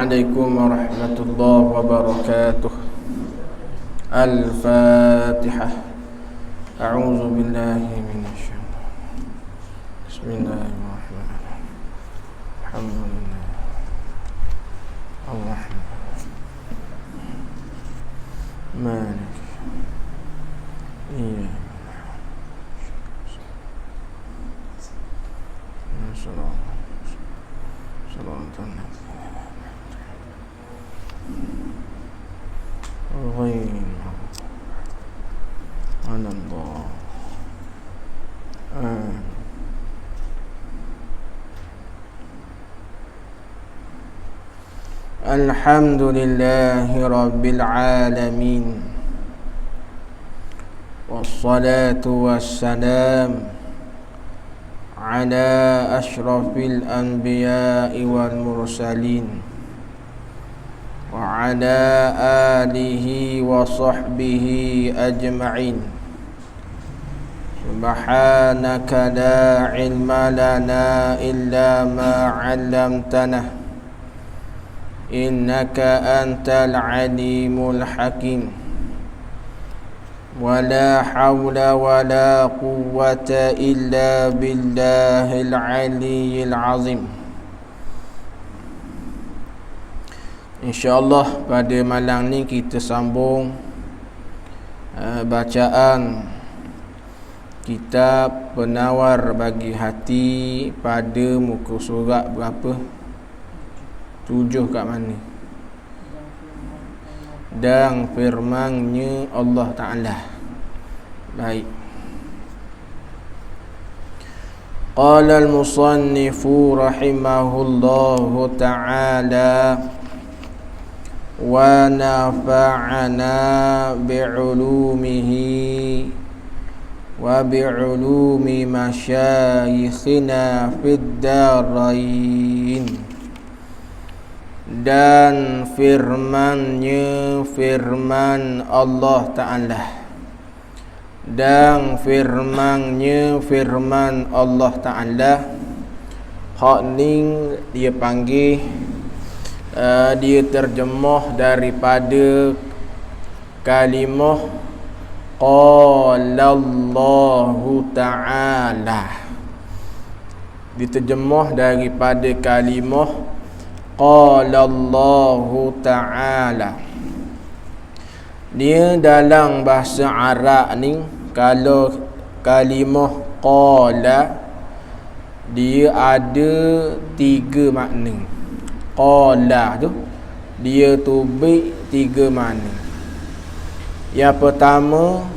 عليكم ورحمة الله وبركاته. الفاتحة. أعوذ بالله من الشيطان. بسم الله الرحمن الرحيم. الحمد لله الرحمن مالك إياك صراط غير على الله. الحمد لله رب العالمين، والصلاة والسلام على أشرف الأنبياء والمرسلين وعلى آله وصحبه أجمعين. سبحانك لا علم لنا إلا ما علمتنا إنك أنت العليم الحكيم. ولا حول ولا قوة إلا بالله العلي العظيم. InsyaAllah pada malam ni kita sambung bacaan kitab Penawar Bagi Hati pada muka surat berapa? 7 kat mana? Dan firman-Nya Allah Ta'ala. Baik. Qala al-musannifu rahimahullahu ta'ala wa nafa'ana bi'ulumihi wa bi'ulumi masyayikhina fid darain. Dan firman-Nya firman Allah Ta'ala, dan firman-Nya firman Allah Ta'ala. Hak ni dia panggil dia terjemah daripada kalimah qala Allahu Ta'ala. Diterjemah daripada kalimah qala Allahu Ta'ala. Dia dalam bahasa Arab ni, kalau kalimah qala dia ada 3 makna. Qala tu dia tubik 3 makna. Yang pertama,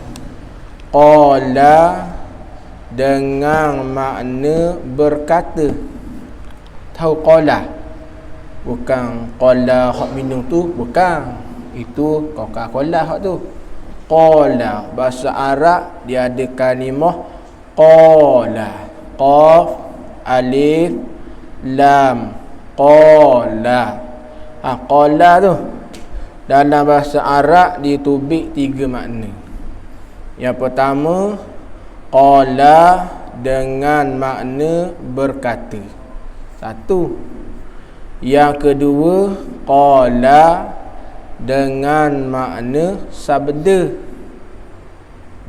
qala dengan makna berkata. Tahu qala? Bukan qala hak minum tu, bukan. Itu Coca-Cola hak tu. Qala bahasa Arab dia ada kalimah qala. Qaf, alif, lam. Qala. Qala tu dalam bahasa Arab ditubik 3 makna. Yang pertama, qala dengan makna berkata. 1. Yang kedua, qala dengan makna sabda.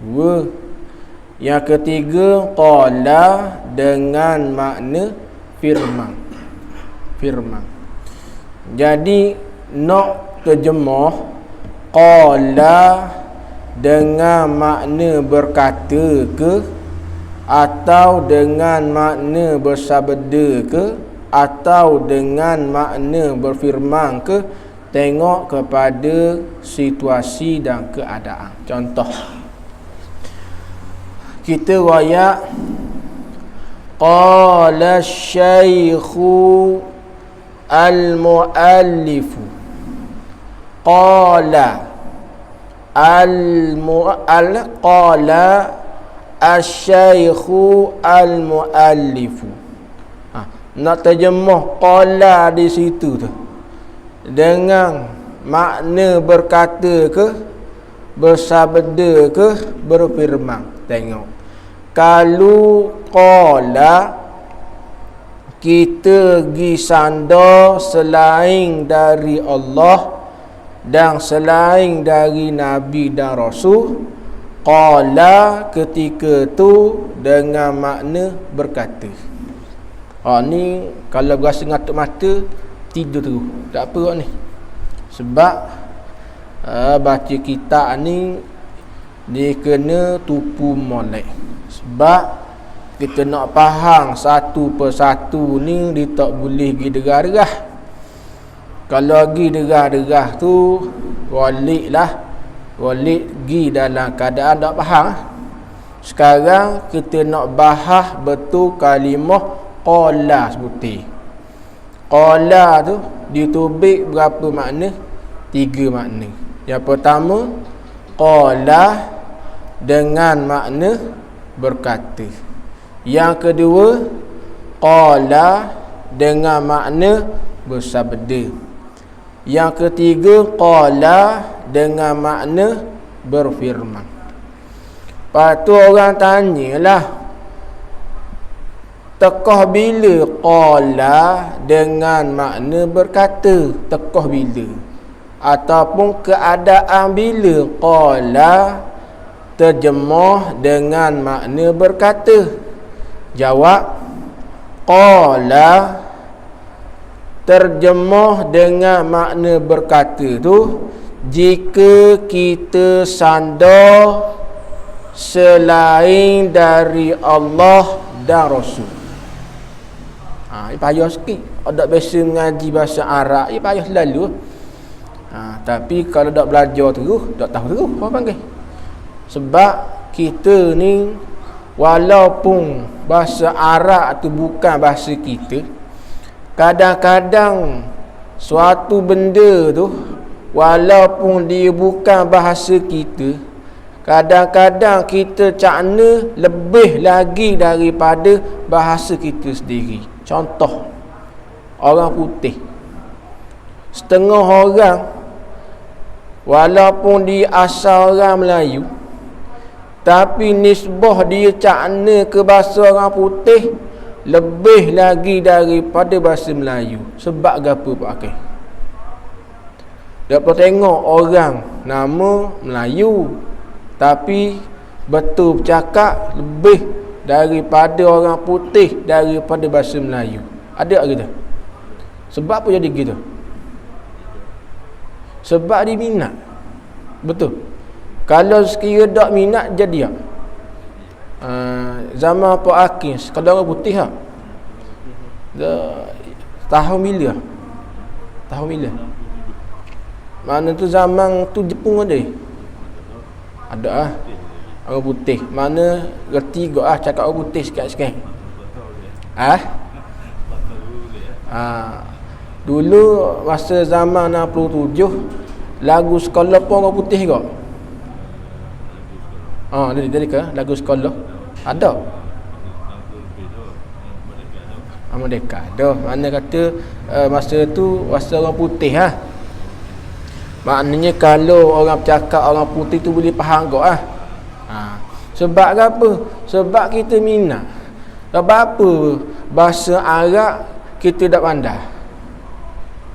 2. Yang ketiga, qala dengan makna firman. Jadi nak terjemah qala dengan makna berkata ke, atau dengan makna bersabda ke, atau dengan makna berfirman ke, tengok kepada situasi dan keadaan. Contoh, kita royak qala syaikhu al-muallifu. Qala qala asy-syaikhu al-muallifu. Nak terjemah qala di situ tu dengan makna berkata ke, bersabda ke, berfirman. Tengok, kalau qala kita gi sandar selain dari Allah dan selain dari Nabi dan Rasul, qala ketika tu dengan makna berkata. Ni kalau berasa ngatuk mata tidur terus. Tak apa ni. Sebab baca kitab ni dia kena tupu molek. Sebab kita nak faham satu persatu ni dia tak boleh pergi derah-derah. Kalau pergi derah-derah tu walik pergi dalam keadaan tak faham. Sekarang kita nak bahas betul kalimah qala sebuti. Qala tu ditubik berapa makna? 3 makna. Yang pertama, qala dengan makna berkata. Yang kedua, qala dengan makna bersabda. Yang ketiga, qala dengan makna berfirman. Lepas tu orang tanyalah, tekah bila qala dengan makna berkata? Tekah bila? Ataupun keadaan bila qala terjemah dengan makna berkata? Jawab, qala terjemah dengan makna berkata tu jika kita sandar selain dari Allah dan Rasul. Ini payah sikit. Ada biasa mengaji bahasa Arab, ini payah selalu. Tapi kalau tak belajar terus, tak tahu terus apa panggil. Sebab kita ni walaupun bahasa Arab tu bukan bahasa kita, kadang-kadang suatu benda tu walaupun dia bukan bahasa kita, kadang-kadang kita cakna lebih lagi daripada bahasa kita sendiri. Contoh, orang putih. Setengah orang walaupun dia asal orang Melayu, tapi nisbah dia cakna ke bahasa orang putih lebih lagi daripada bahasa Melayu. Sebab apa Pak Akil? Dapat tengok orang nama Melayu tapi betul bercakap lebih daripada orang putih daripada bahasa Melayu. Ada tak gitu? Sebab apa jadi gitu? Sebab dia minat. Betul. Kalau sekira tak minat jadi tak? Zaman Pak Akil, kalau orang putih tak? Tahun bila? Tahun bila? Mana tu zaman tu Jepun ada? Ada lah. Orang putih. Mana reti kot lah cakap orang putih sikit-sikit. Dulu masa zaman 67 lagu sekolah pun orang putih kot. Dari ke lagu sekolah ada. Merdeka ada. Mana kata masa tu masa orang putih lah. Maknanya kalau orang bercakap orang putih tu boleh faham kot lah. Sebab apa? Sebab kita minat. Sebab apa? Bahasa Arab kita tak pandai.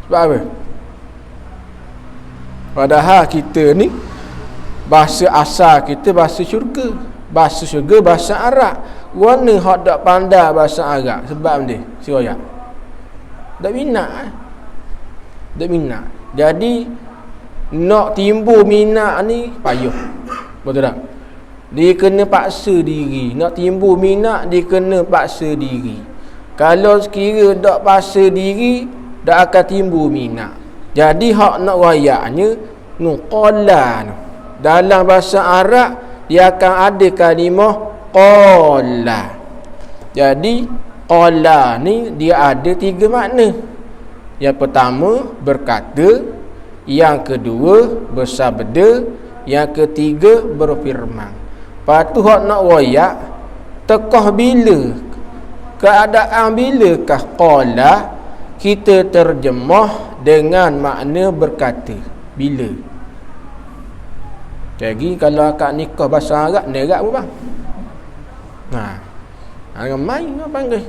Sebab apa? Padahal kita ni bahasa asal kita bahasa syurga. Bahasa syurga bahasa Arab. Mana hak tak pandai bahasa Arab? Sebab dia siroyak. Tak minat. Tak minat. Jadi nak timbul minat ni payah. Betul tak? Dia kena paksa diri. Nak timbul minat dia kena paksa diri. Kalau sekira tak paksa diri, tak akan timbul minat. Jadi hak nak rayaknya qala. Dalam bahasa Arab dia akan ada kalimah qala. Jadi qala ni dia ada 3 makna. Yang pertama berkata, yang kedua bersabda, yang ketiga berfirman. Lepas tu hak nak royak tekah bila, keadaan bilakah qala kita terjemah dengan makna berkata? Bila? Jadi kalau akad nikah bahasa Arab nerak pun bang. Ramai apa panggil.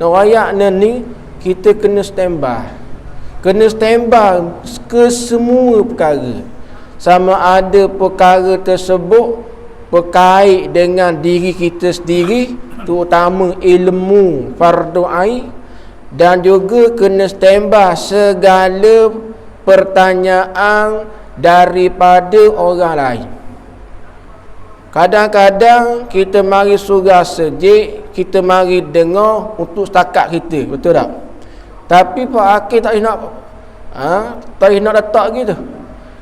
Nak rayak ni kita kena standby. Kena standby ke semua perkara. Sama ada perkara tersebut berkait dengan diri kita sendiri, terutama ilmu fardu ain, dan juga kena standby segala pertanyaan daripada orang lain. Kadang-kadang kita mari surah sejik, kita mari dengar untuk setakat kita, betul tak? Tapi Pak Hakim tak nak tak nak letak gitu.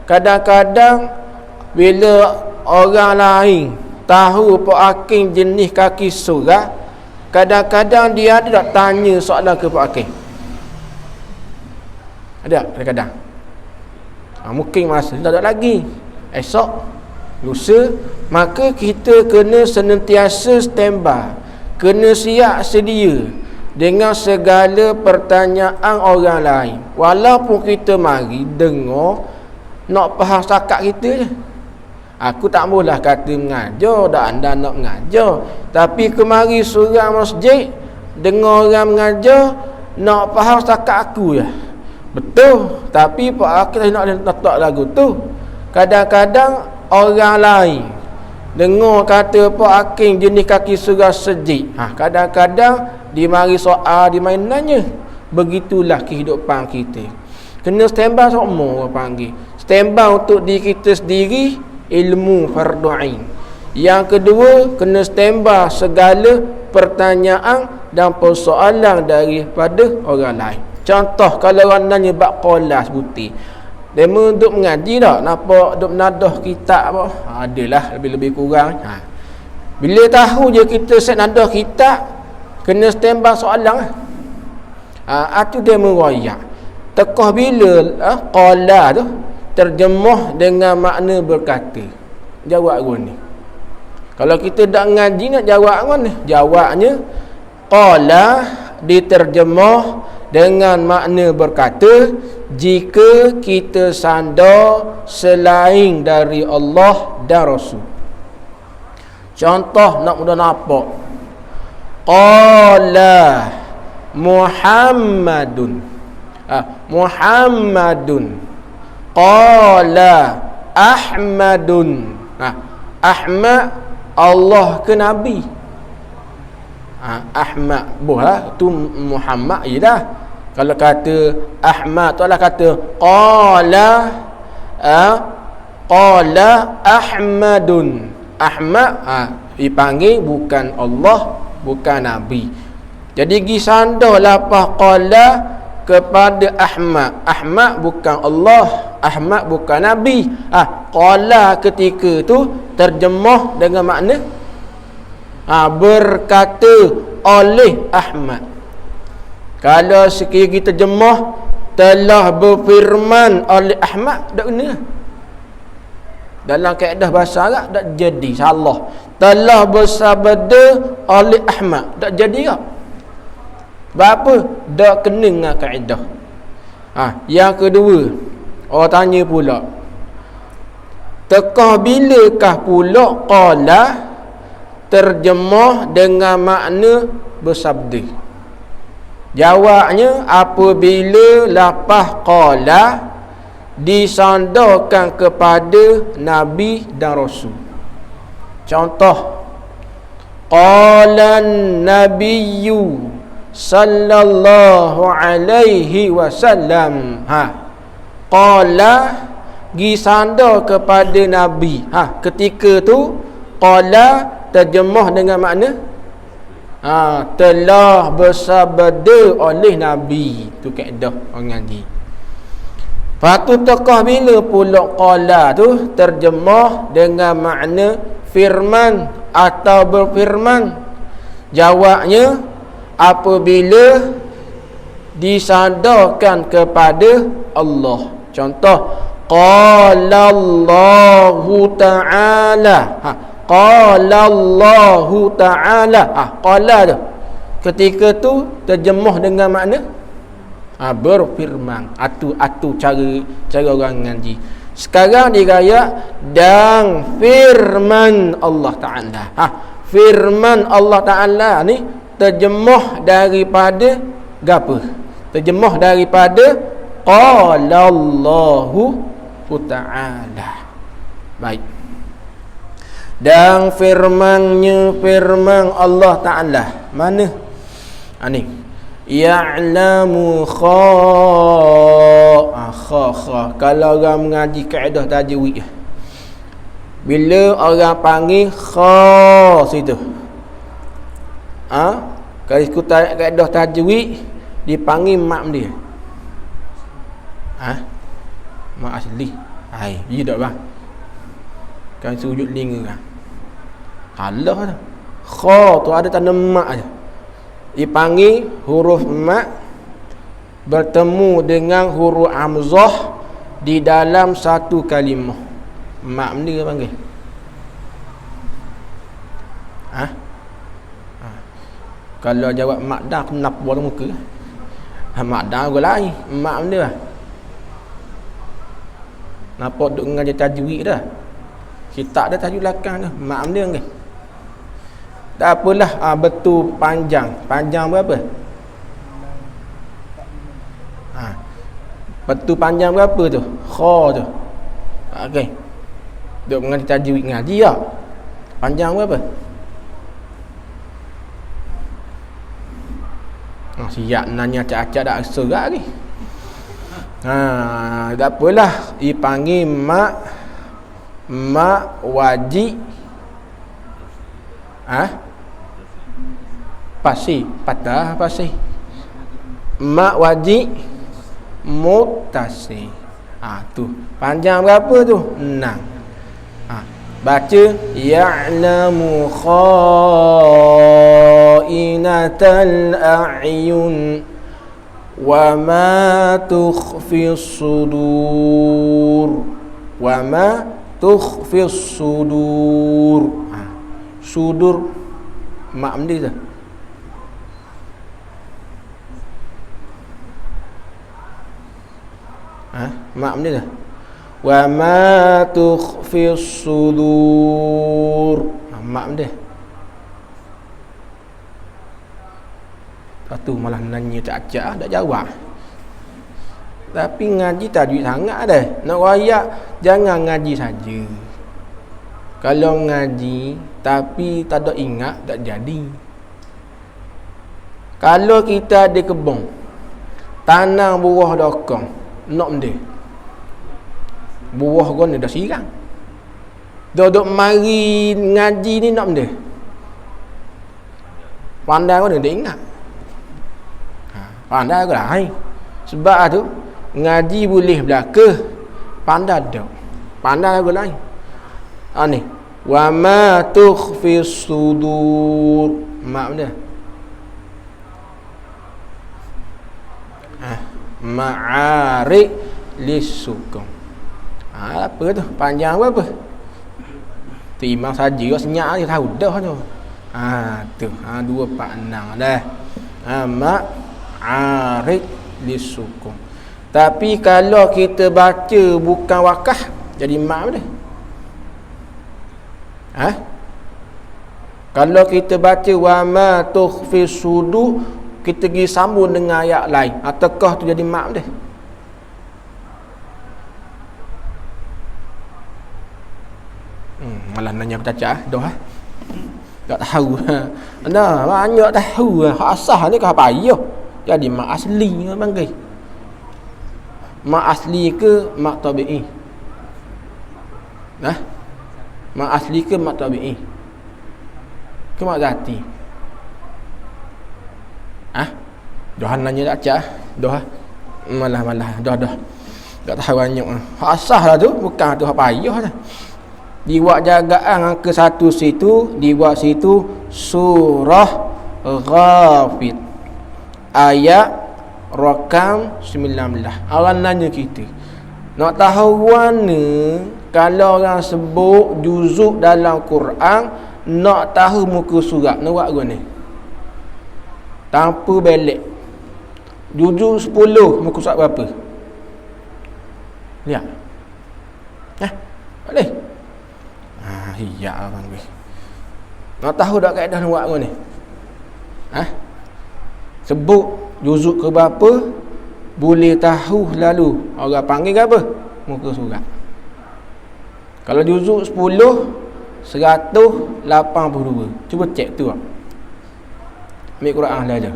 Kadang-kadang bila orang lain tahu Pak Hakim jenis kaki surah, kadang-kadang dia ada tak tanya soalan ke Pak Hakim? Ada kadang-kadang. Mungkin masa tak ada lagi. Esok, lusa, maka kita kena senantiasa standby, kena siap sedia dengan segala pertanyaan orang lain. Walaupun kita mari dengar nak faham setakat kita je. Aku tak maulah kata mengajar, dah anda nak mengajar, tapi kemari surah masjid dengar orang mengajar, nak faham setakat aku je. Betul, tapi Pak Hakim nak letak lagu tu. Kadang-kadang orang lain dengar kata Pak Hakim jenis kaki surah sejik, kadang-kadang dia mari soal, dia main nanya. Begitulah kehidupan kita. Kena standby semua orang panggil. Standby untuk diri kita sendiri, ilmu fardu ain. Yang kedua, kena standby segala pertanyaan dan persoalan daripada orang lain. Contoh, kalau orang nanya bab qala sebuti, dia duduk mengaji tak? Nampak duduk menadah kitab apa? Adalah lebih-lebih kurang. Bila tahu je kita set nadah kitab, kena standby soalan. Itu dia meroyak. Tekah bila qala tu terjemah dengan makna berkata. Jawab ni. Kalau kita tak ngaji nak jawab mana? Jawabnya qala diterjemah dengan makna berkata jika kita sandar selain dari Allah dan Rasul. Contoh nak mudah nampak. Qala Muhammadun. Muhammadun. Qala Ahmadun. Ahmad Allah ke Nabi? Ahmad buah tu Muhammad je dah. Kalau kata Ahmad tu lah kata qala Ahmadun. Ahmad dipanggil bukan Allah, bukan Nabi. Jadi gi sandar lapah qala kepada Ahmad. Ahmad bukan Allah, Ahmad bukan Nabi. Qala ketika tu terjemah dengan makna berkata oleh Ahmad. Kalau sekiranya kita terjemah telah berfirman oleh Ahmad, tak kena. Dalam kaedah bahasa Arab tak jadi salah. Telah bersabda oleh Ahmad, tak jadi tak? Apa? Tak kena dengan kaedah. Yang kedua, orang tanya pula, tekah bilakah pula qala terjemah dengan makna bersabda? Jawabnya apabila lapah qala disandarkan kepada Nabi dan Rasul. Contoh, qala an-nabiyyu sallallahu alaihi wasallam. Qala disandar kepada Nabi. Ketika tu qala terjemah dengan makna telah bersabda oleh Nabi. Tu kaedah orang ngaji. Lepas tu tekah bila pula qala tu terjemah dengan makna firman atau berfirman. Jawabnya apabila disandarkan kepada Allah. Contoh, qala Allahu ta'ala. Qala Allahu ta'ala. Qala tu ketika tu terjemah dengan makna berfirman. Atu cara orang ngaji. Sekarang digaya dan firman Allah Ta'ala. Firman Allah Ta'ala ni terjemah daripada gapo? Terjemah daripada qala Allahu ta'ala. Baik. Dan firman Allah Ta'ala. Mana? Ni. Ya'lamu kha. Kalau orang mengaji kaedah tajwid, bila orang panggil kha situ, kalau ikut kaedah tajwid dipanggil mak dia. Mak asli. Dia tak bang. Kan sujud linga kan. Allah tu. Kha tu ada tanda mak aja. Dipanggil huruf mak bertemu dengan huruf hamzah di dalam satu kalimah. Mak dia panggil. Kalau jawab mak dah kenapa buat muka. Mak dah gua lain. Mak dia. Nampak duk ngaji tajwid dah. Kitab dah tajwid belakang dah. Mak dia kan. Tak apalah, betul panjang. Panjang berapa? Betul panjang berapa tu? Kha tu. Okey. Duk ngaji tajwid ngaji tak? Panjang berapa? Siap nanya acak-acak dah serak ni. Tak apalah, dipanggil mak wajib pasi patah pasi mak wajib muttasi. Tu panjang berapa tu? 6. Baca ya'lamu kha'inatal a'yun wa ma tukhfis sudur. Wa ma tukhfis sudur. Sudur mak dia tu. Mak dia tu. Wa ma tukhfis sudur. Mak dia. Satu malah nanya cak-cak tak jawab. Tapi ngaji tajwid sangat dah. Nak wayak jangan ngaji saja. Kalau ngaji tapi tak ada ingat tak jadi. Kalau kita ada kebun, tanam buah dokong, nak mende. Buah gua ni dah sirang. Duduk mari ngaji ni nak mende. Pandai gua ni dah ingat. Pandai gua lah. Sebab tu ngaji boleh belaka. Pandai dak. Pandai gua lain. Ni wa ma tukhfis sudur. Mak dia. Ma'ari lisukun. Apa tu? Panjang berapa? Timang saja senyap je tahu dah tu. Tu. 2 4 6 dah. Ma'ari lisukun. Tapi kalau kita baca bukan wakah jadi mak dia. Kalau kita baca wa ma tukhfis sudur, kita pergi sambung dengan ayat lain, ataukah tu jadi mak dia? Malah nanya bercacah dah. Tak tahu. Anda banyak tahu hak asah ni kah payah. Jadi mak asli panggil. Mak asli ke mak tabi'i? Mak asli ke mak tabi'i? Ke mak zati? Dah nanya tak cak. Dah. Malah dah. Tak tahu banyak. Hak asah lah tu, bukan tu hak payah dah. Dibuat jagaan ke satu situ, dibuat situ surah Ghafir. Ayat rakam 19. Orang nanya kita, nak tahu mana kalau orang sebut juzuk dalam Quran, nak tahu muka surat, nak buat gua ni tanpa belik. Juzuk 10 muka surat berapa? Lihat. Boleh? Iya abang gue. Nak tahu tak kaedah nak buat gua ni? Sebut juzuk ke berapa, boleh tahu lalu orang panggil apa? Muka surat. Kalau juzuk 10, 182. Cuba cek tu. Ambil Quran dah aja.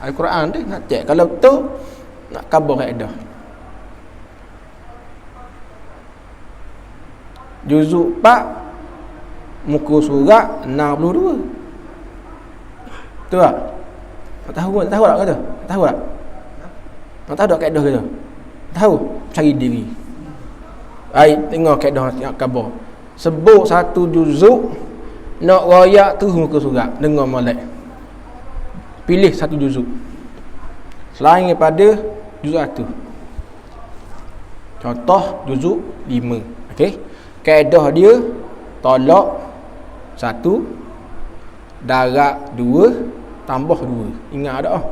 Al-Quran dia nak cek. Kalau betul, nak khabar kaedah. Juzuk 4, muka surat 62. Betul tak? Tak tahu tak? Kata? Tahu tak? Tak tahu tak kaedah kata? Tahu? Cari diri. Baik, tengok kaedah nak khabar. Sebut satu juzuk, nak royak tu muka surat. Dengar molek. Pilih satu juzuk selain daripada juzuk 1. Contoh juzuk 5. Okey. Kaedah dia tolak 1, darat 2, tambah 2. Ingat tak?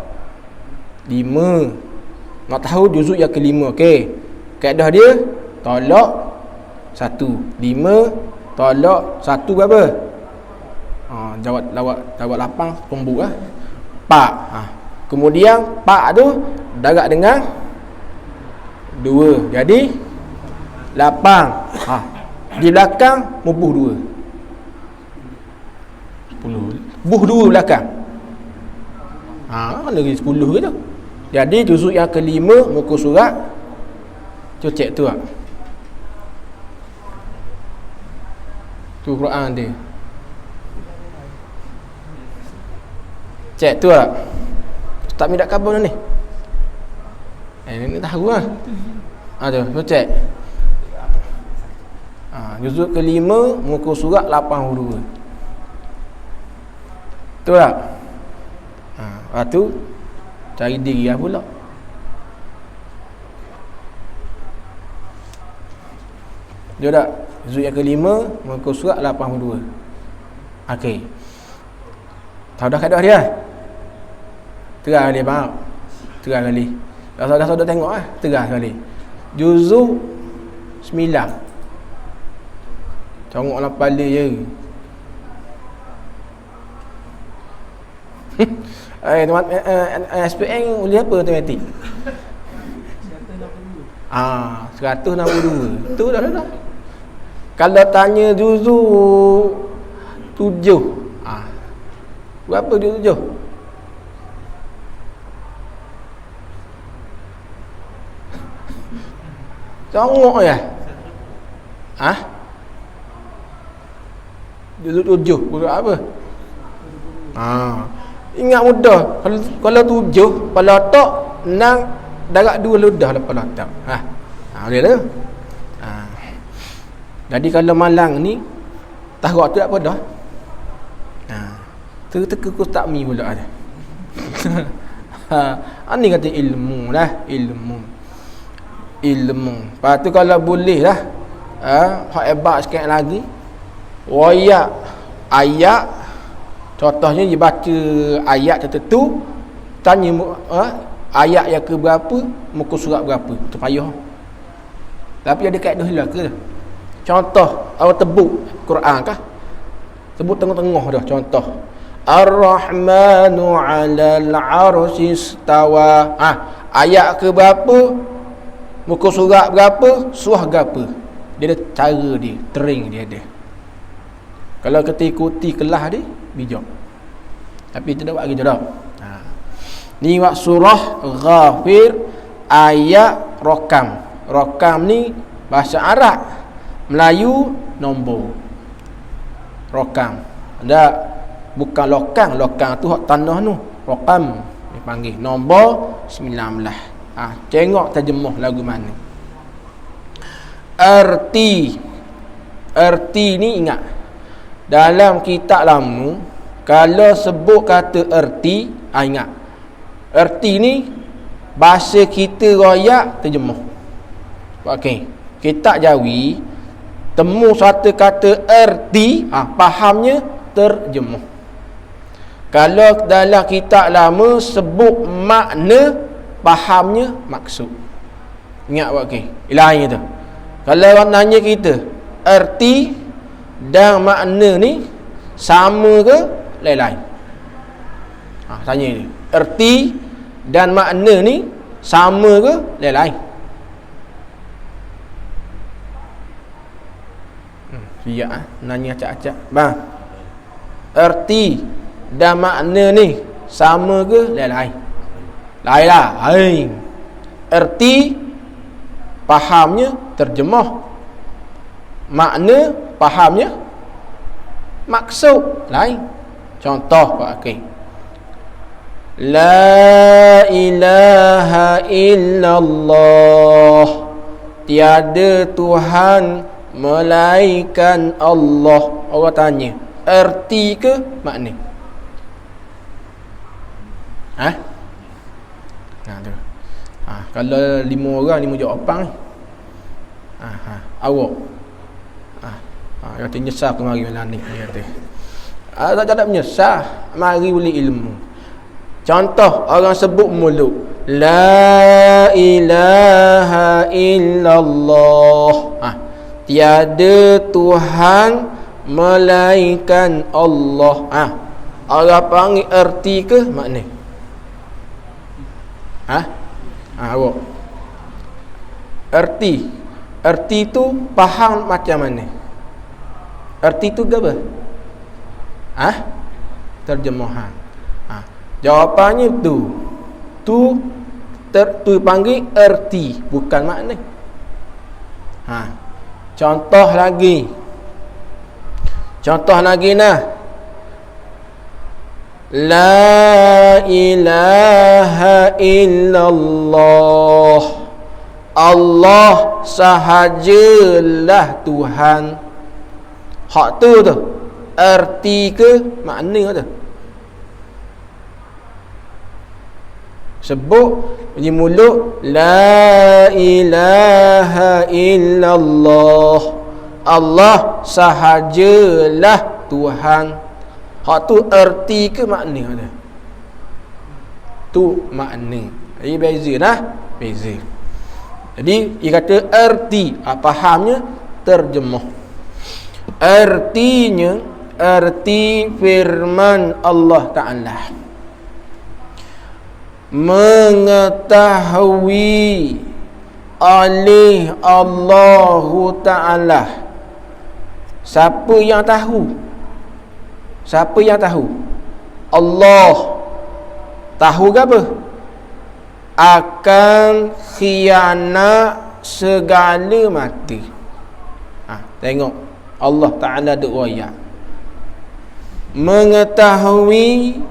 5. Nak tahu juzuk yang ke-5. Okey. Kaedah dia tolak 1. 5 tolak 1 berapa? Jawab 8 tumbuh 4. Kemudian 4 tu darat dengan 2. Jadi 8. Di belakang mubuh 2. 10. Buh 2 belakang. Lagi 10 ke tu. Jadi juzuk yang ke-5 muka surat. Cuba cek tu. Tu Quran dia. Cek tu tak? Tak minta khabar ni. Ni tahu lah. Tu cek. Juzuk ke-5 muka surat 82. Betul tak? Lepas tu cari diri lah pula. Dia tak? Juzuk yang ke-5 muka surat 82. Okey. Tahu dah kaedah dia? Terang kali, faham? Terang kali. Kalau saudara tengok terang kali. Juzuk 9. Congoklah kepala je. Teman SPM boleh apa matematik? 162. Tu dah. Kalau tanya juzuk 7. Berapa juzuk 7? Congok je. Juzuk 7 berapa apa? Ingat mudah. Kalau 7 kepala otak, 6 darat 2 ludah kepala otak. Boleh tu. Jadi kalau malang ni tahu tu apa dah? Teka ku tak mi pula ada. Ni kata ilmu lah, ilmu. Lepas tu kalau boleh lah, hak hebat sikit lagi, royak ayat. Contohnya dia baca ayat tertentu, tanya ayat yang ke berapa, muka surat berapa. Tu payah. Tapi ada kaedah lah ke? Contoh, awak tebuk Quran kah? Sebut tengah-tengah dah contoh. Ar-Rahmanu 'alal 'arsy istawa. Ayat ke berapa? Muka surat berapa? Surah berapa? Dia ada cara dia, tering dia ada. Kalau kita ikuti kelas dia, bijak. Tapi tidak buat gitu dah. Ni wak surah Ghafir ayat Rokam. Rokam ni bahasa Arab, Melayu nombor. Rokam. Ada bukan lokang, lokang tu hak tanah tu. Rokam dipanggil nombor 19. Tengok terjemah lagu mana. Erti ni ingat. Dalam kitab lama kalau sebut kata erti, ingat. Erti ni bahasa kita royak terjemah. Okey. Kitab Jawi temu satu kata erti, fahamnya terjemah. Kalau dalam kitab lama sebut makna, fahamnya maksud. Ingat okey. Lain tu. Kalau orang nanya kita erti dan makna ni sama ke lain-lain? Tanya ni. Erti dan makna ni sama ke lain-lain? Siap nanya acak-acak. Bang. Erti dan makna ni sama ke lain-lain? Lain lah. Erti fahamnya terjemah. Makna fahamnya maksud lain. Contoh Pak Hakim. La ilaha illallah. Tiada Tuhan melainkan Allah. Orang tanya, erti ke makna? Tu. Kalau 5 orang 5 jawapan ni. Awak. Kata nyesal ke mari malam ni kata. Tak menyesal, mari beli ilmu. Contoh orang sebut mulut, la ilaha illallah. Tiada Tuhan melainkan Allah. Orang panggil erti ke makna? Awak. Erti tu faham macam mana? Erti tu apa? Terjemahan. Jawapannya tu. Tu panggil erti, bukan makna. Contoh lagi nah. La ilaha illallah. Allah sahajalah Tuhan. Hak tu erti ke makna tu? Sebut di mulut la ilaha illallah. Allah sahajalah Tuhan. Hak tu erti ke makna tu? Tu makna. Jadi beza nah, beza. Jadi dia kata erti, fahamnya terjemah. Ertinya erti firman Allah Ta'ala, mengetahui oleh Allah Ta'ala. Siapa yang tahu? Siapa yang tahu? Allah. Tahu ke apa? Akan khianat segala mati. Tengok Allah Ta'ala duk royak. Mengetahui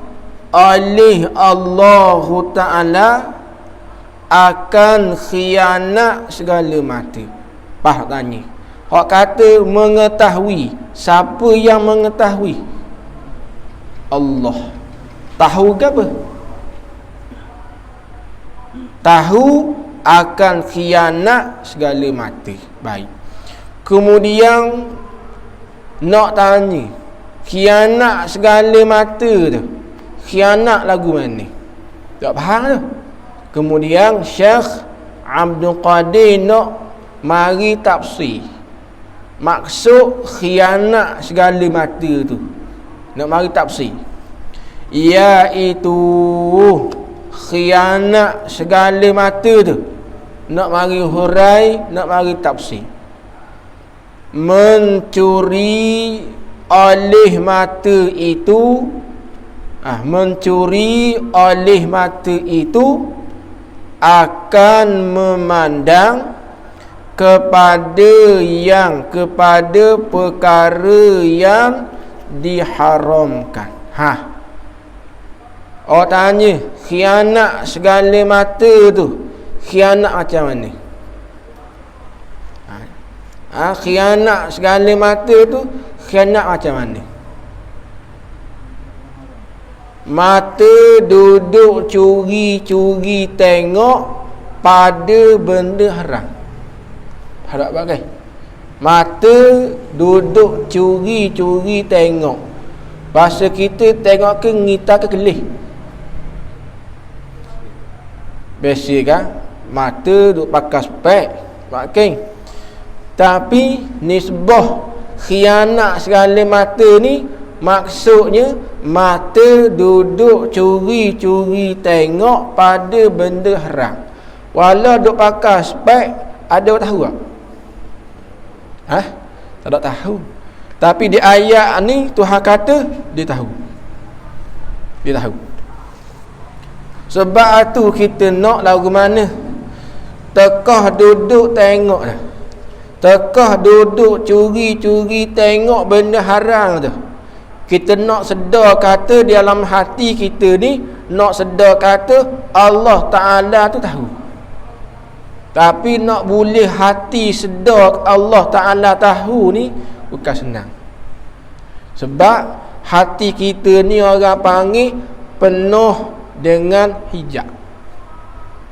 oleh Allah Ta'ala akan khianat segala mati. Pak tanya, hak kata mengetahui, siapa yang mengetahui? Allah. Tahu ke apa? Tahu akan khianat segala mati. Baik. Kemudian nak tanya, khianat segala mata tu, khianat lagu mana? Tak faham tu. Kemudian Syekh Abdul Qadir nak mari tafsir maksud khianat segala mata tu. Nak mari tafsir, iaitu khianat segala mata tu. Nak mari hurai, nak mari tafsir. Mencuri oleh mata itu, mencuri oleh mata itu akan memandang kepada perkara yang diharamkan. Orang tanya, khianat segala mata tu, khianat macam mana? Khianat segala mata tu, khianat macam mana? Mata duduk curi-curi tengok pada benda haram. Harap bagai. Mata duduk curi-curi tengok. Bahasa kita tengok ke ngita ke kelih. Biasa kan? Mata duduk pakai spek, pakai. Tapi nisbah khianat segala mata ni Maksudnya mata duduk curi-curi tengok pada benda haram. Walau duk pakai spek, ada orang tahu tak? Tak ada tahu. Tapi di ayat ni Tuhan kata dia tahu. Dia tahu. Sebab tu kita nak lagu mana? Tekah duduk tengok dah. Tekah duduk curi-curi tengok benda haram tu. Kita nak sedar kata di dalam hati kita ni, nak sedar kata Allah Ta'ala tu tahu. Tapi nak boleh hati sedar Allah Ta'ala tahu ni bukan senang. Sebab hati kita ni orang panggil penuh dengan hijab.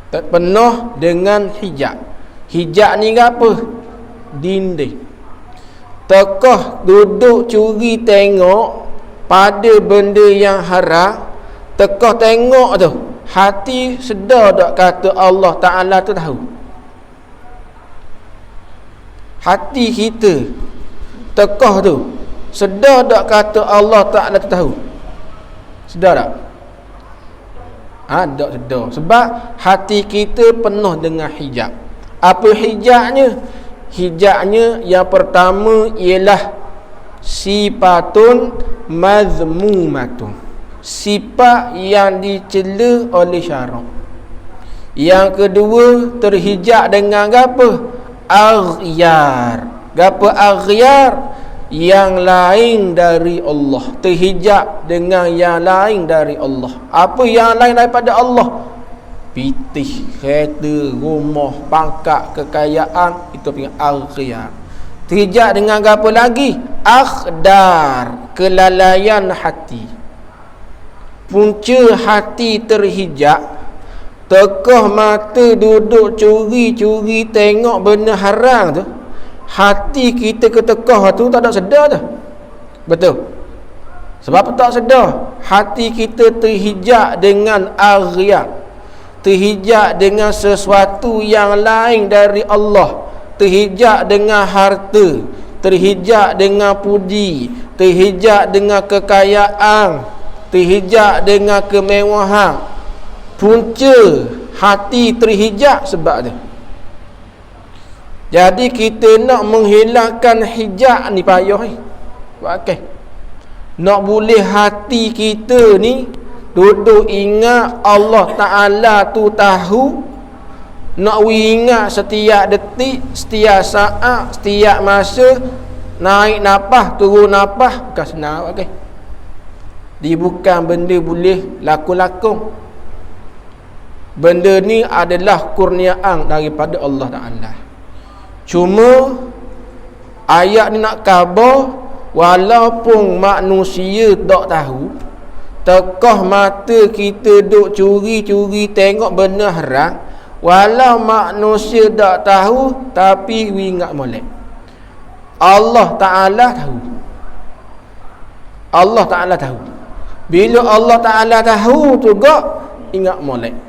Penuh dengan hijab. Hijab ni apa? Dinding. Tekah duduk curi tengok pada benda yang haram, tekah tengok tu, hati sedar tak kata Allah Ta'ala tu tahu? Hati kita tekah tu sedar tak kata Allah Ta'ala tu tahu? Sedar tak? Tak sedar. Sebab hati kita penuh dengan hijab. Apa hijabnya? Hijabnya yang pertama ialah sifatun mazmumatun, sifat yang dicela oleh syarak. Yang kedua, terhijab dengan apa? Aghyar. Apa aghyar? Yang lain dari Allah. Terhijab dengan yang lain dari Allah. Apa yang lain daripada Allah? Pitih, kereta, rumah, pangkat, kekayaan, itu punya aghyar. Terhijab dengan apa lagi? Akhdar, kelalaian hati. Punca hati terhijab, tekah mata duduk curi-curi tengok benda haram tu, hati kita ketekah tu tak ada sedar tu. Betul? Sebab tak sedar, hati kita terhijab dengan aghyar, terhijab dengan sesuatu yang lain dari Allah, terhijab dengan harta, terhijab dengan puji, terhijab dengan kekayaan, terhijab dengan kemewahan. Punca hati terhijab sebab tu. Jadi kita nak menghilangkan hijab ni payah ni. Okay. Nak boleh hati kita ni duduk ingat Allah Ta'ala tu tahu, nak ingat setiap detik, setiap saat, setiap masa, naik nafas, turun nafas, bukan senang. Okay. Dia bukan benda boleh lakon-lakon. Benda ni adalah kurniaan daripada Allah Ta'ala. Cuma ayat ni nak khabar, walaupun manusia tak tahu, tekah mata kita duk curi-curi tengok benda haram, walau manusia tak tahu, tapi we ingat molek. Allah Ta'ala tahu. Allah Ta'ala tahu. Bila Allah Ta'ala tahu tu gak, ingat molek.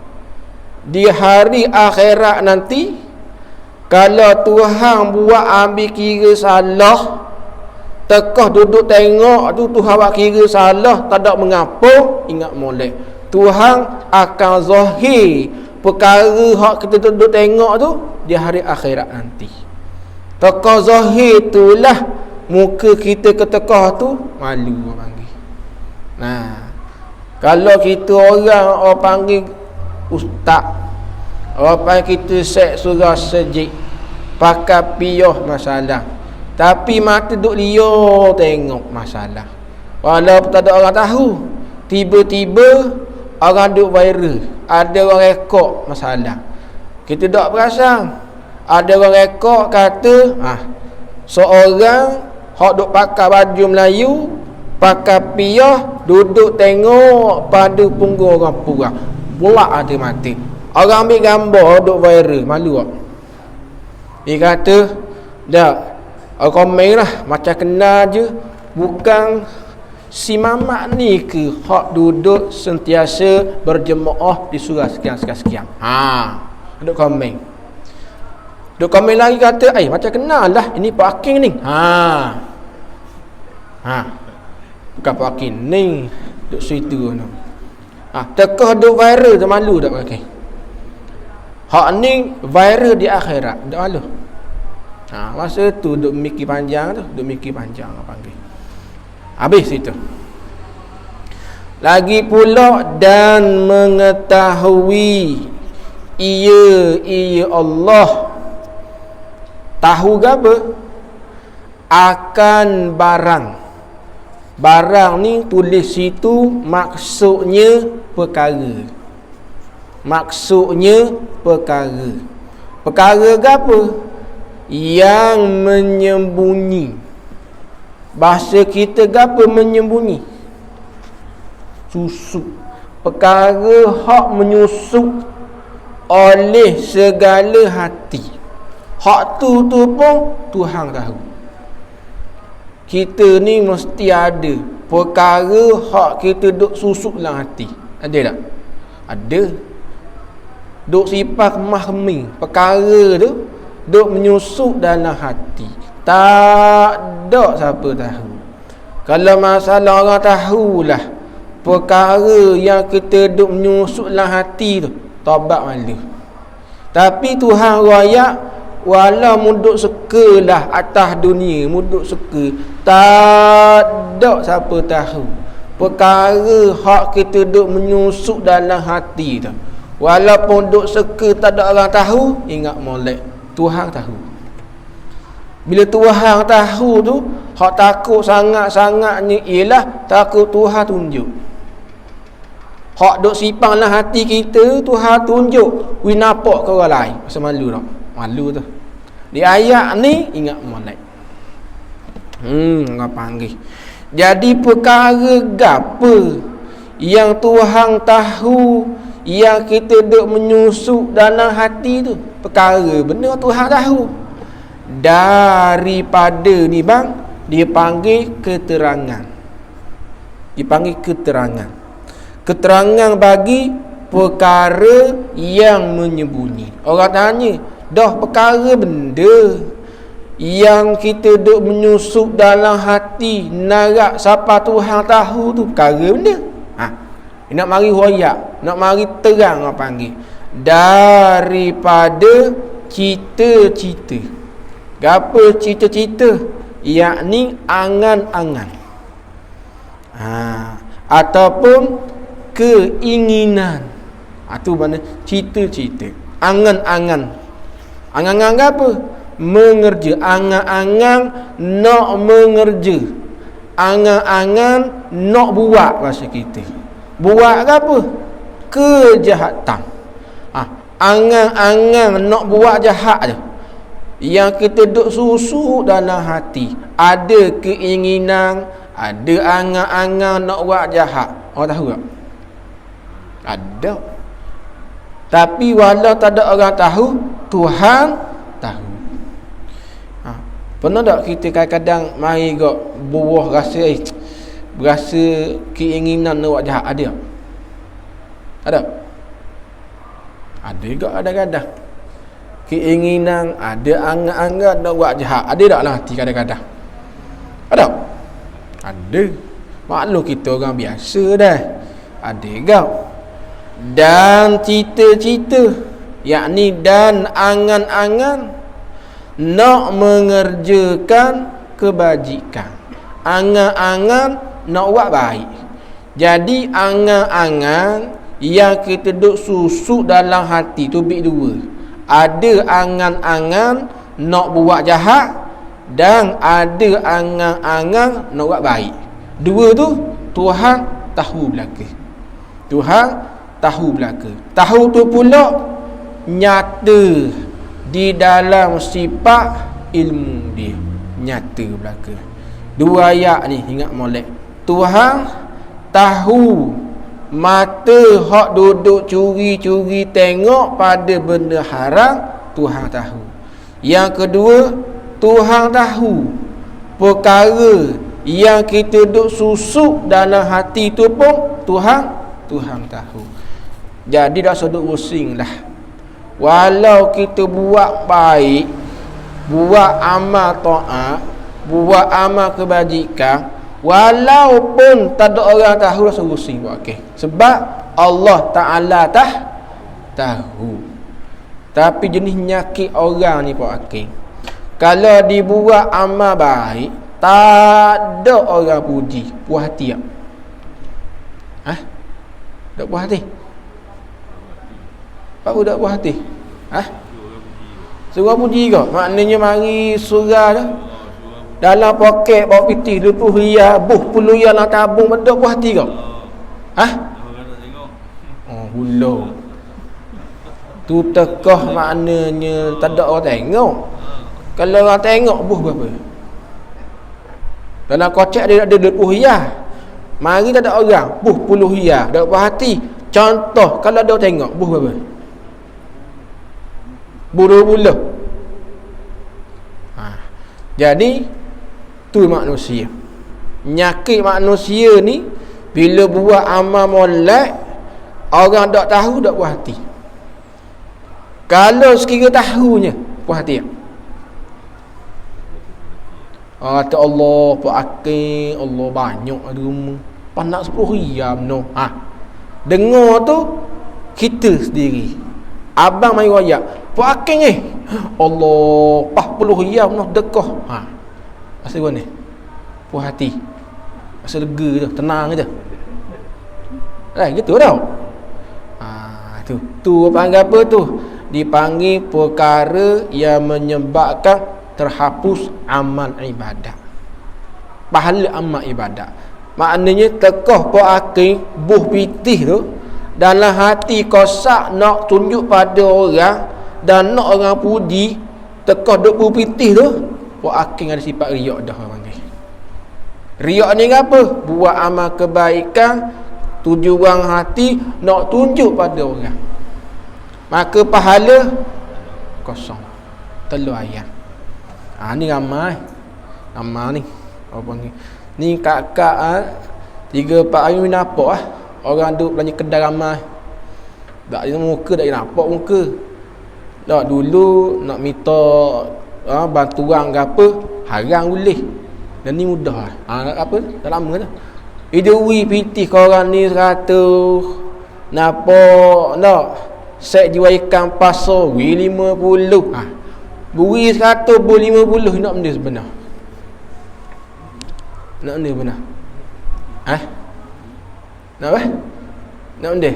Di hari akhirat nanti, kalau Tuhan buat ambil kira salah, tekah duduk tengok tu Tuhan buat kira salah, tak ada mengapa, ingat molek. Tuhan akan zahir perkara hak kita duduk tengok tu di hari akhirat nanti. Tekah zahir itulah muka kita ketekah tu malu orang panggil. Nah, kalau kita orang panggil ustaz, orang panggil kita set surah sejik, pakai piyah masalah, tapi mata duk liar tengok masalah. Walaupun tak ada orang tahu, tiba-tiba orang duk viral, ada orang rekod masalah, kita tak perasan. Ada orang rekod kata seorang hak duk pakai baju Melayu, pakai piyah, duduk tengok pada punggung orang pura, buat ada mati. Orang ambil gambar duk viral, malu tak? Dia kata dah, komen lah macam kenal je, bukan si mamak ni ke hak duduk sentiasa berjemaah di surah sekian-sekian. Duk komen. Duk komen lagi kata, macam kenal lah ini Pak Hakim ni. bukan pakai ni duk situ no. Tekah duk viral tu malu tak pakai. Hak ni viral di akhirat, tak malu. Masa tu duk mikir panjang apa panggil. Habis itu. Lagi pula dan mengetahui ia Allah tahu apa akan barang ni tulis situ maksudnya perkara apa yang menyembunyi. Bahasa kita apa menyembunyi? Susuk. Perkara hak menyusup oleh segala hati. Hak tu pun Tuhan tahu. Kita ni mesti ada perkara hak kita duk susuk dalam hati. Ada tak? Ada. Duk sifat kemah keming. Perkara tu duk menyusup dalam hati. Tak ada siapa tahu. Kalau masalah orang tahulah perkara yang kita duk menyusup dalam hati tu, taubat malu. Tapi Tuhan raya walau muduk sekalah atas dunia, muduk seka, tak ada siapa tahu perkara hak kita duk menyusup dalam hati tu. Walaupun duk seka tak ada orang tahu, ingat molek Tuhan tahu. Bila Tuhan tahu tu, hak takut sangat-sangatnya ialah takut Tuhan tunjuk. Hak duk sipang dalam hati kita, Tuhan tunjuk. We nampak ke orang lain. Pasal malu tak? Malu tu. Di ayat ni, ingat molek. Orang panggil. Jadi perkara gapa yang Tuhan tahu, yang kita duk menyusup dalam hati tu, perkara benda Tuhan tahu. Daripada ni bang, dia panggil keterangan. Keterangan bagi perkara yang menyembunyi. Orang tanya, dah perkara benda yang kita duk menyusup dalam hati, narak siapa Tuhan tahu tu perkara benda. Nak mari hoyak, nak mari terang apa panggil. Daripada cita-cita. Gapo cita-cita? Yakni angan-angan. Ataupun keinginan. Itu mana cita-cita. Angan-angan. Angan-angan apa? Mengerja. Angan-angan nak mengerja. Angan-angan nak buat bahasa kita. Buat apa? Kejahatan. Angan-angan nak buat jahat je. Yang kita duk susu dalam hati, ada keinginan, ada angan-angan nak buat jahat. Orang tahu tak? Ada. Tapi walau tak ada orang tahu, Tuhan tahu. Pernah tak kita kadang-kadang mari gak buah berasa keinginan nak buat jahat? Ada tak? Ada? Ada juga kadang-kadang keinginan, ada angan-angan nak buat jahat. Ada tak lah hati kadang-kadang? Ada? Ada. Maklum kita orang biasa dah. Ada ke? Dan cita-cita, yakni dan angan-angan nak mengerjakan kebajikan. Angan-angan nak buat baik. Jadi angan-angan yang kita duk susuk dalam hati tu bik dua. Ada angan-angan nak buat jahat dan ada angan-angan nak buat baik. Dua tu Tuhan tahu belaka. Tuhan tahu belaka. Tahu tu pula nyata di dalam sifat ilmu dia. Nyata belaka. Dua ayat ni ingat molek. Tuhan tahu mata hak duduk curi-curi tengok pada benda haram, Tuhan tahu. Yang kedua, Tuhan tahu perkara yang kita duk susuk dalam hati tu pun Tuhan tahu. Jadi dah seduk pusing lah. Walau kita buat baik, buat amal taat, buat amal kebajikan, Walaupun tak ada orang tahu rasa rusi buat akil. Sebab Allah Ta'ala tahu. Tapi jenis nyakit orang ni buat akil, kalau dibuat amal baik, tak ada orang puji, puas hati tak? Tak puas hati? Apa tak puas hati? Surah puji ke? Maknanya mari surah dah dalam poket bawa piti 20 riyal, buh 10 riyal nak tabung, benda puas hati ke? Hulo. Tu tekah maknanya tak ada orang tengok. Kalau orang tengok buh berapa? Dalam kocek dia ada 20 riyal. Mari tak ada orang, buh 10 riyal. Tak puas hati. Contoh kalau ada orang tengok, buh berapa? Bulu-bulu. Jadi tu manusia. Nyakit manusia ni bila buat amal molek, orang tak tahu tak puas hati. Kalau sekira tahunya, puas hati tak? Kata Allah puas akil, Allah banyak ada rumah, pandak 10 riyal no. Dengar tu kita sendiri. Abang mai royak, puas akil ni. Allah 40 riyal no dekah. Rasa mana? Puas hati. Rasa lega tu, tenang je. Gitu tau. Tu panggil apa tu? Dipanggil perkara yang menyebabkan terhapus amal ibadat. Pahala amal ibadat. Maknanya tekah puas akil, buh pitih tu dalam hati kosak nak tunjuk pada orang dan nak orang puji, tekah 20 pitih tu, puas akil ada sifat riak dah orang panggil. Riak ni apa? Buat amal kebaikan, tujuan hati nak tunjuk pada orang, maka pahala kosong, telur ayam. Ni ramai ni apa panggil ni kakak 3-4 hari ni nampak orang duduk belanja kedai ramai. Tak ada muka, tak ada nampak muka. Tak, dulu nak minta bantuan ke apa, harang boleh. Dan ni mudah apa, tak lama dah. Idui pitih korang ni 100. Nampak tak? Set jual ikan pasar W50. Buri 100, buri 50. Nak benda sebenar? Nak benda benar? Nak apa? Nak benda?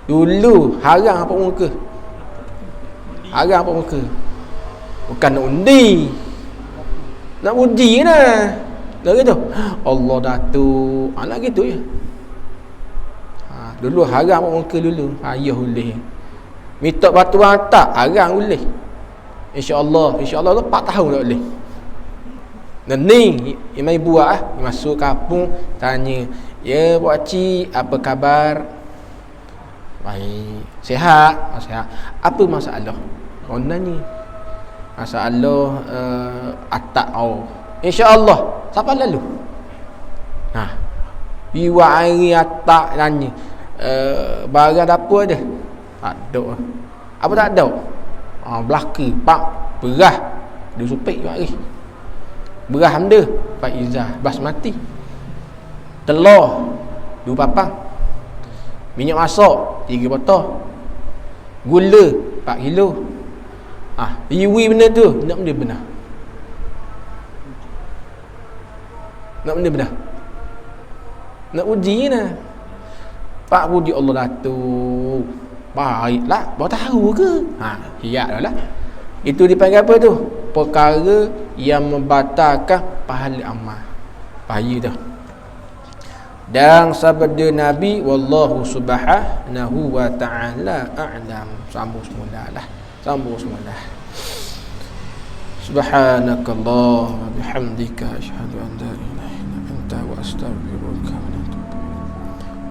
Dulu harang apa muka? Harang apa muka? Bukan nak undi, nak uji lah. Nak gitu? Allah Datuk. Nak gitu je. Dulu harang apa muka dulu? Ayah boleh. Minta bantuan tak? Harang boleh. InsyaAllah tu 4 tahun tak boleh. Dan ni Imai buat masuk kampung, tanya, ya buat cik, apa khabar? Baik. Sihat? Sihat. Apa masalah? Orang nanya. Masalah atak InsyaAllah. Siapa lalu? Biwa hari atak tanya, barang dapur ada? Tak ada. Apa tak ada? Belaka, pak, berah. Dia supik hari. Berah benda Faizah basmati, telur 2 papang, minyak masak 3 botol, gula 4 kilo. Iwi benda tu. Nak benda benar? Nak benda benar? Nak uji lah. Pak puji Allah Datuk, baiklah. Baru tahu ke? Hiyak dah lah. Itu dipanggil apa tu? Perkara yang membatalkan pahala amal. Bahaya dah. Dan sabda Nabi, wallahu subhanahu wa ta'ala a'lam. Sambung semula lah. Subhanakallah wa bihamdika asyhadu an la ilaha illa anta wa astaghfiruka.